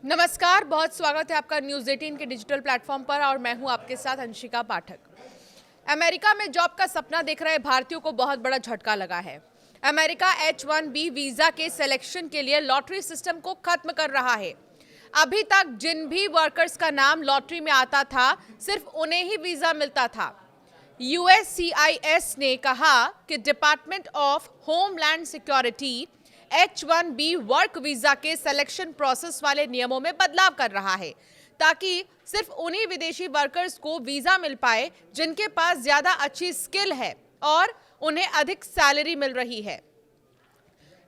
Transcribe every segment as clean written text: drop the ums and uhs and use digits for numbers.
नमस्कार, बहुत स्वागत है आपका न्यूज़ 18 के डिजिटल प्लेटफॉर्म पर और मैं हूं आपके साथ अंशिका पाठक। अमेरिका में जॉब का सपना देख रहे भारतीयों को बहुत बड़ा झटका लगा है। अमेरिका H-1B वीज़ा के सिलेक्शन के लिए लॉटरी सिस्टम को खत्म कर रहा है। अभी तक जिन भी वर्कर्स का नाम लॉटरी में आता था, सिर्फ उन्हें ही वीज़ा मिलता था। USCIS ने कहा कि department of homeland security H-1B work visa के सिलेक्शन प्रोसेस वाले नियमों में बदलाव कर रहा है ताकि सिर्फ उन्हीं विदेशी वर्कर्स को वीजा मिल पाए जिनके पास ज्यादा अच्छी स्किल है और उन्हें अधिक सैलरी मिल रही है।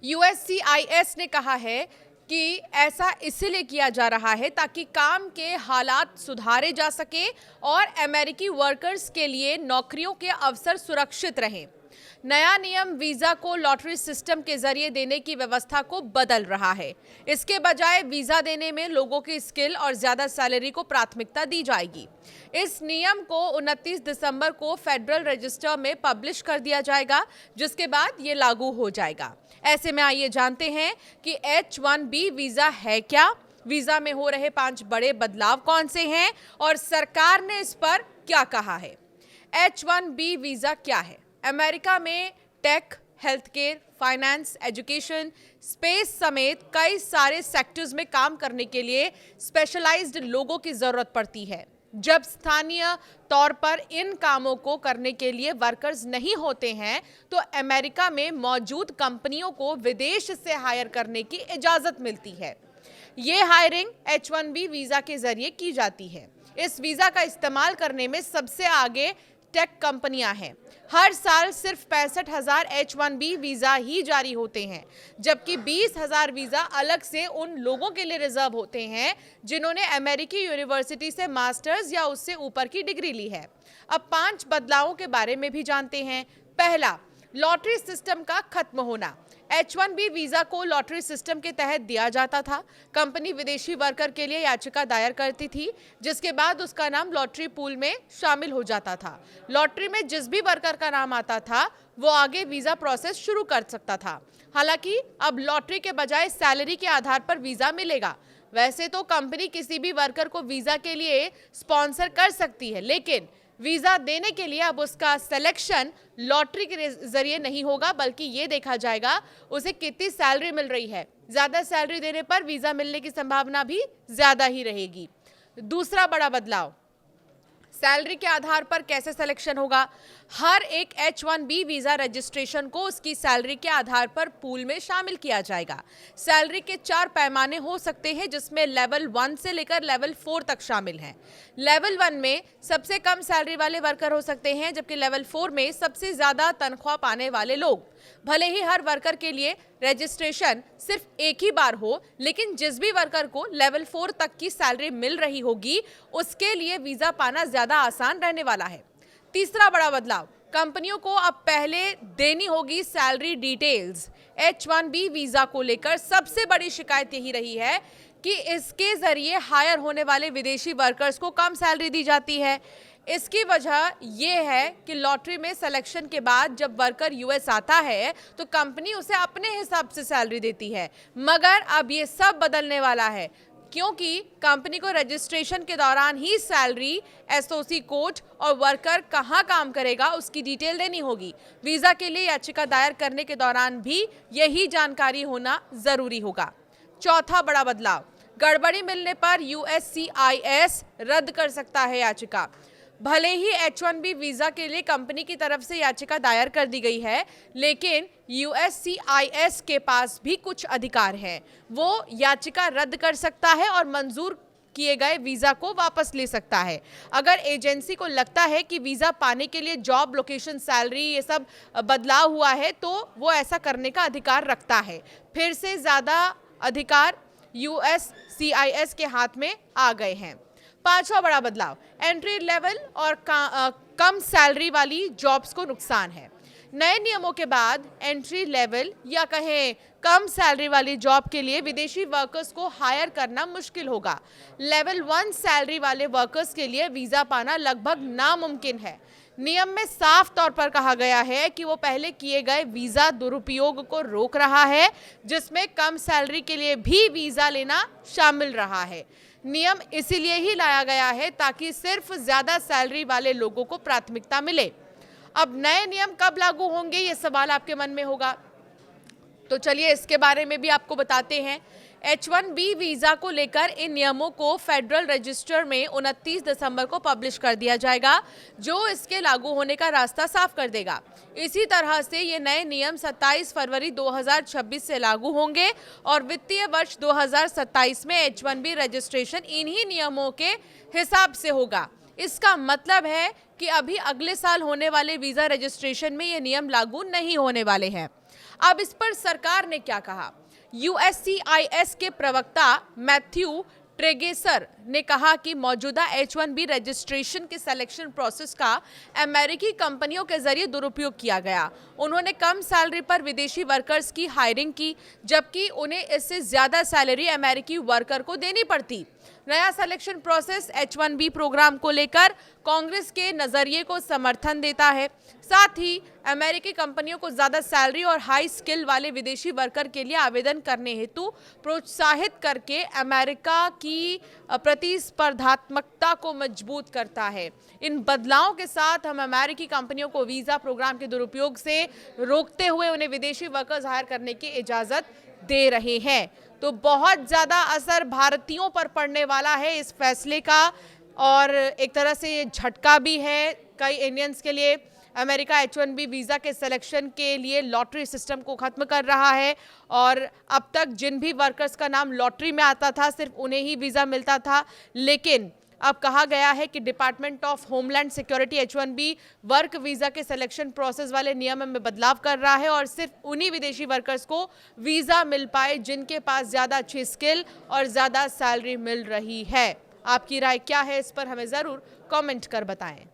USCIS ने कहा है कि ऐसा इसलिए किया जा रहा है ताकि काम के हालात सुधारे जा सके और अमेरिकी वर्कर्स के लिए नौकरियों के अवसर सुरक्षित रहें। नया नियम वीजा को लॉटरी सिस्टम के जरिए देने की व्यवस्था को बदल रहा है। इसके बजाय वीजा देने में लोगों की स्किल और ज्यादा सैलरी को प्राथमिकता दी जाएगी। इस नियम को 29 दिसंबर को फेडरल रजिस्टर में पब्लिश कर दिया जाएगा, जिसके बाद ये लागू हो जाएगा। ऐसे में आइए जानते हैं कि H-1B वीजा है क्या, वीजा में हो रहे 5 बड़े बदलाव कौन से हैं और सरकार ने इस पर क्या कहा है। H-1B वीजा क्या है? अमेरिका में tech, health care, finance, education, space समेत कई सारे सेक्टर्स में काम करने के लिए स्पेशलाइज्ड लोगों की ज़रूरत पड़ती है। जब स्थानीय तौर पर इन कामों को करने के लिए वर्कर्स नहीं होते हैं तो अमेरिका में मौजूद कंपनियों को विदेश से हायर करने की इजाज़त मिलती है। ये हायरिंग H-1B वीज़ा के जरिए की जाती है। इस वीज़ा का इस्तेमाल करने में सबसे आगे टेक कंपनियां हैं। हर साल सिर्फ 65,000 H-1B वीज़ा ही जारी होते हैं, जबकि 20,000 वीज़ा अलग से उन लोगों के लिए रिजर्व होते हैं जिन्होंने अमेरिकी यूनिवर्सिटी से मास्टर्स या उससे ऊपर की डिग्री ली है। अब 5 बदलावों के बारे में भी जानते हैं। पहला, लॉटरी सिस्टम का खत्म होना। H-1B वीजा को लॉटरी सिस्टम के तहत दिया जाता था। कंपनी विदेशी वर्कर के लिए याचिका दायर करती थी, जिसके बाद उसका नाम लॉटरी पूल में शामिल हो जाता था। लॉटरी में जिस भी वर्कर का नाम आता था वो आगे वीजा प्रोसेस शुरू कर सकता था। हालांकि अब लॉटरी के बजाय सैलरी के आधार पर वीजा मिलेगा। वैसे तो कंपनी किसी भी वर्कर को वीजा के लिए स्पॉन्सर कर सकती है, लेकिन वीजा देने के लिए अब उसका सिलेक्शन लॉटरी के जरिए नहीं होगा, बल्कि ये देखा जाएगा उसे कितनी सैलरी मिल रही है। ज्यादा सैलरी देने पर वीजा मिलने की संभावना भी ज्यादा ही रहेगी। दूसरा बड़ा बदलाव, सैलरी के आधार पर कैसे सिलेक्शन होगा। हर एक H-1B वीजा रजिस्ट्रेशन को उसकी सैलरी के आधार पर पूल में शामिल किया जाएगा। सैलरी के 4 पैमाने हो सकते हैं, जिसमें लेवल 1 से लेकर लेवल 4 तक शामिल हैं। लेवल 1 में सबसे कम सैलरी वाले वर्कर हो सकते हैं, जबकि लेवल 4 में सबसे ज्यादा तनख्वाह पाने वाले लोग। भले ही हर वर्कर के लिए रजिस्ट्रेशन सिर्फ एक ही बार हो, लेकिन जिस भी वर्कर को लेवल 4 तक की सैलरी मिल रही होगी उसके लिए वीजा पाना ज्यादा आसान रहने वाला है। तीसरा बड़ा बदलाव, कंपनियों को अब पहले देनी होगी सैलरी डिटेल्स। H-1B वीजा को लेकर सबसे बड़ी शिकायत यही रही है कि इसके जरिए हायर होने वाले विदेशी वर्कर्स को कम सैलरी दी जाती है। इसकी वजह यह है कि लॉटरी में सिलेक्शन के बाद जब वर्कर यूएस आता है तो कंपनी उसे अपने हिसाब से सैलरी देती है, मगर अब ये सब बदलने वाला है, क्योंकि कंपनी को रजिस्ट्रेशन के दौरान ही सैलरी, एसओसी कोड और वर्कर कहां काम करेगा उसकी डिटेल देनी होगी। वीजा के लिए याचिका दायर करने के दौरान भी यही जानकारी होना जरूरी होगा। चौथा बड़ा बदलाव, गड़बड़ी मिलने पर USCIS रद्द कर सकता है याचिका। भले ही H-1B वीजा के लिए कंपनी की तरफ से याचिका दायर कर दी गई है, लेकिन USCIS के पास भी कुछ अधिकार हैं। वो याचिका रद्द कर सकता है और मंजूर किए गए वीजा को वापस ले सकता है। अगर एजेंसी को लगता है कि वीजा पाने के लिए जॉब, लोकेशन, सैलरी ये सब बदलाव हुआ है तो वो ऐसा करने का अधिकार रखता है। फिर से ज्यादा अधिकार USCIS के हाथ में आ गए हैं। पांचवा बड़ा बदलाव, एंट्री लेवल और कम सैलरी वाली जॉब्स को नुकसान है। नए नियमों के बाद एंट्री लेवल या कहें कम सैलरी वाली जॉब के लिए विदेशी वर्कर्स को हायर करना मुश्किल होगा। लेवल 1 सैलरी वाले वर्कर्स के लिए वीजा पाना लगभग नामुमकिन है। नियम में साफ तौर पर कहा गया है कि वो पहले किए गए वीजा दुरुपयोग को रोक रहा है, जिसमें कम सैलरी के लिए भी वीजा लेना शामिल रहा है। नियम इसीलिए ही लाया गया है ताकि सिर्फ ज्यादा सैलरी वाले लोगों को प्राथमिकता मिले। अब नए नियम कब लागू होंगे, ये सवाल आपके मन में होगा, तो चलिए इसके बारे में भी आपको बताते हैं। H1B वीजा को लेकर इन नियमों को फेडरल रजिस्टर में 29 दिसंबर को पब्लिश कर दिया जाएगा, जो इसके लागू होने का रास्ता साफ कर देगा। इसी तरह से ये नए नियम 27 फरवरी 2026 से लागू होंगे और वित्तीय वर्ष 2027 में H1B रजिस्ट्रेशन इन्हीं नियमों के हिसाब से होगा। इसका मतलब है कि अभी अगले साल होने वाले वीजा रजिस्ट्रेशन में ये नियम लागू नहीं होने वाले हैं। अब इस पर सरकार ने क्या कहा? USCIS के प्रवक्ता मैथ्यू ट्रेगेसर ने कहा कि मौजूदा H1B रजिस्ट्रेशन के सिलेक्शन प्रोसेस का अमेरिकी कंपनियों के जरिए दुरुपयोग किया गया। उन्होंने कम सैलरी पर विदेशी वर्कर्स की हायरिंग की, जबकि उन्हें इससे ज्यादा सैलरी अमेरिकी वर्कर को देनी पड़ती। नया सिलेक्शन प्रोसेस H1B प्रोग्राम को लेकर कांग्रेस के नजरिए को समर्थन देता है। साथ ही अमेरिकी कंपनियों को ज्यादा सैलरी और हाई स्किल वाले विदेशी वर्कर के लिए आवेदन करने हेतु प्रोत्साहित करके अमेरिका की प्रतिस्पर्धात्मकता को मजबूत करता है। इन बदलावों के साथ हम अमेरिकी कंपनियों को वीजा प्रोग्राम के दुरुपयोग से रोकते हुए उन्हें विदेशी वर्कर्स हायर करने की इजाजत दे रहे हैं। तो बहुत ज़्यादा असर भारतीयों पर पड़ने वाला है इस फैसले का, और एक तरह से ये झटका भी है कई इंडियंस के लिए। अमेरिका H1B वीज़ा के सिलेक्शन के लिए लॉटरी सिस्टम को ख़त्म कर रहा है, और अब तक जिन भी वर्कर्स का नाम लॉटरी में आता था सिर्फ उन्हें ही वीज़ा मिलता था, लेकिन अब कहा गया है कि department of homeland security H1B work visa के सिलेक्शन प्रोसेस वाले नियम में बदलाव कर रहा है और सिर्फ उन्हीं विदेशी वर्कर्स को वीज़ा मिल पाए जिनके पास ज़्यादा अच्छी स्किल और ज़्यादा सैलरी मिल रही है। आपकी राय क्या है इस पर हमें ज़रूर कमेंट कर बताएं।